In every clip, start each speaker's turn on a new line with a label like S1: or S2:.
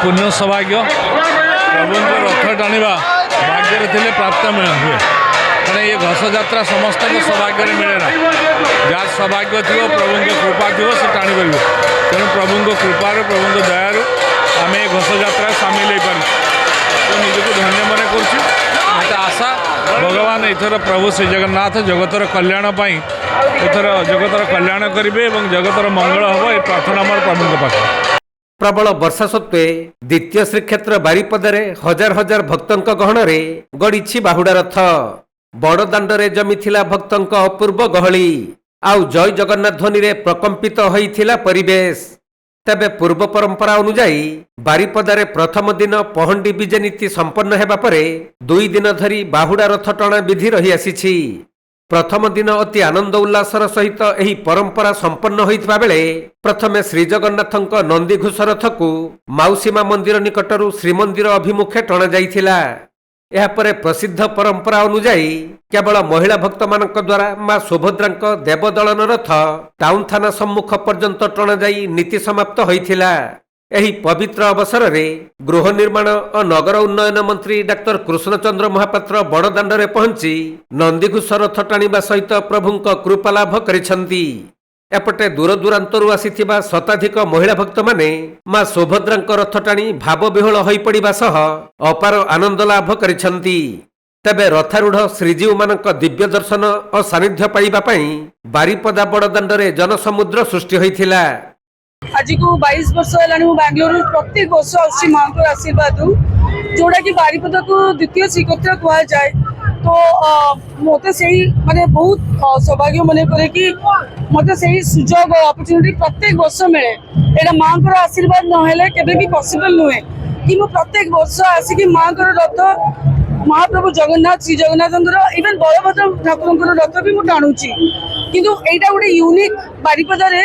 S1: पुण्य सौभाग्य प्रभु रथ टाणा भाग्य थे प्राप्त हुए कहीं ये घोष यात्रा समस्त सौभाग्य मिले ना जहाँ सौभाग्य थी प्रभु कृपा थी से टाणी पारे तेणु प्रभु कृपार प्रभु दयार आम ये घोष यात्रा सामिल हो पार तो निजक धन्य मन कर आशा भगवान इथर प्रभु श्री जगन्नाथ जगतर कल्याण इथर जगतर कल्याण करेंगे और जगतर मंगल हम ये प्रार्थना मोर प्रभु पाखे।
S2: प्रबल वर्षा सत्वे द्वितीय श्रीक्षेत्र बारिपदारे हजार हजार भक्तों गहन गड़ी बाहुड़ा रथ बड़ दाण्डे जमीथिला भक्तों अपूर्व गहली आउ जय जगन्नाथ ध्वनि रे प्रकंपित होइथिला परिवेश। तेबे पूर्व परंपरा अनुजाई बारिपदारे प्रथम दिन पहंडी विजे नीति संपन्न हेबा परे 2 दिन धरी बाहुड़ा रथ टणा विधि रही आसीछि। प्रथम दिन अति आनंद उल्लासर सहित एही परंपरा संपन्न होइथिबा बेले प्रथमे श्रीजगन्नाथଙ୍କ नंदीघोष रथକୁ माउसीमा मंदिर निकटरू श्रीमंदिर अभिमुखे टणा जाइथिला। यापरे प्रसिद्ध परंपरा अनुजाई केवल महिला भक्त मानक द्वारा मां सुभद्रांक देवदलन रथ टाउन थाना सम्मुख पर्यंत टणा जाई नीति समाप्त होइथिला। एही पवित्र अवसर रे गृह निर्माण और नगर उन्नयन मंत्री डाक्टर कृष्णचंद्र महापात्र बड़दाण्डे पहुंची नंदीघोष रथ टाणिबा सहित प्रभुंक कृपा लाभ करिसेंती। एपटे दूर दूरांतरू आसीथिबा शताधिक महिला भक्त माने मां सुभद्रांक रथ टाणी भाव विह्वल होई पड़िबा सह अपार आनंद लाभ करिसेंती। तेबे रथारूढ़ श्रीजीव मानक दिव्य दर्शन और सानिध्य पाइबा पई बारिपदा बड़दाण्डे जनसमुद्र सृष्टि होइथिला।
S3: आज को 22 वर्ष है बेंगलोर प्रत्येक वर्ष आसी माँ को आशीर्वाद जोड़ा कि बारिपदा को द्वितीय श्रीक्षेत्र कह जाए तो मत से माने बहुत सौभाग्य मन करे कि मत से सुजोग अपॉर्चुनिटी प्रत्येक वर्ष मिले यहाँ माँ को आशीर्वाद नहेले केबे भी पॉसिबल नुहे कि मु प्रत्येक वर्ष आसिक माँ को रथ महाप्रभु जगन्नाथ श्री जगन्नाथ इवन बलभद्र ठाकुर रथ भी मुझे टाणुची किंतु एटा गोटे यूनिक बारिपदारे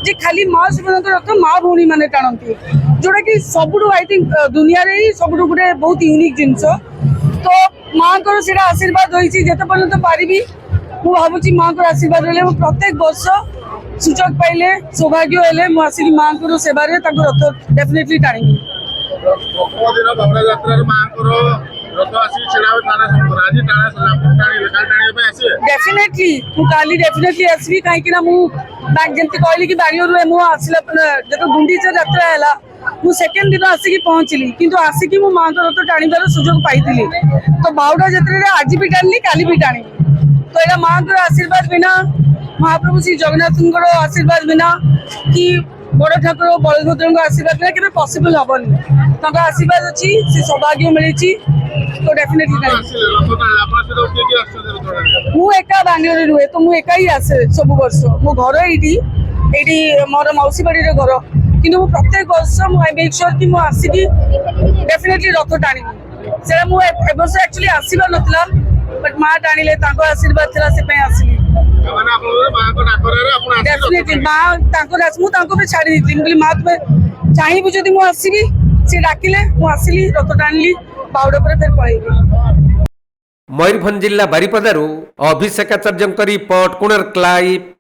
S3: जे खाली माँ शिवनाथ रथ माँ भौणी मैंने टाणती जोटा कि सबुठू आई थिंक दुनिया रे सबुठू गोटे बहुत यूनिक जिनस तो माँ को आशीर्वाद होती जिते पर्यटन पारि मु भावुची माँ को आशीर्वाद रही प्रत्येक वर्ष सुजोग पाइले सौभाग्य हेले मु आसिक माँ को सेवा रथ डेफिनेटली टाणी डेफिनेटली काली डेफिनेटली आसबि कहीं जमी कहली कि बारियर मुझे जो गुंडीचा यात्रा है मु सेकेंड दिन आसिक पहुँचली किंतु आसिक मो माँ को रथ टाणीबार सुजोग पाई तो बाहुड़ा यात्रा आज भी टाणी काली भी टाणी तो यहाँ माँ को आशीर्वाद बिना महाप्रभु श्री जगन्नाथ आशीर्वाद बिना कि बड़ ठाकुर बलभद्र आशीर्वाद बिना केबे पॉसिबल हेनी आशीर्वाद अच्छी से सौभाग्य मिली तो डेफिनेटली मु एका बेंगलोर रुहे तो मु एका ही आसे सब वर्ष मो घर ये मोर मौसी बाड़ी घर कि प्रत्येक वर्ष आई मेक श्योर कि आसिक डेफिनेटली रथ टाणी से मुझे एक्चुअली आसबार नाला बट माँ टाणिले आशीर्वाद थी से आसली डेफिनेटली माँ मुझे छाड़ी दी माँ तुम्हें चाहिए जब मुझे आसबि सी डाकिले मुझे आसली रथ टाणिली बाहुड़ा पर फिर पलैली।
S2: मयूरभंज जिला बारिपदारू अभिषेकाचार्य रिपोर्ट कोणार्क लाइव।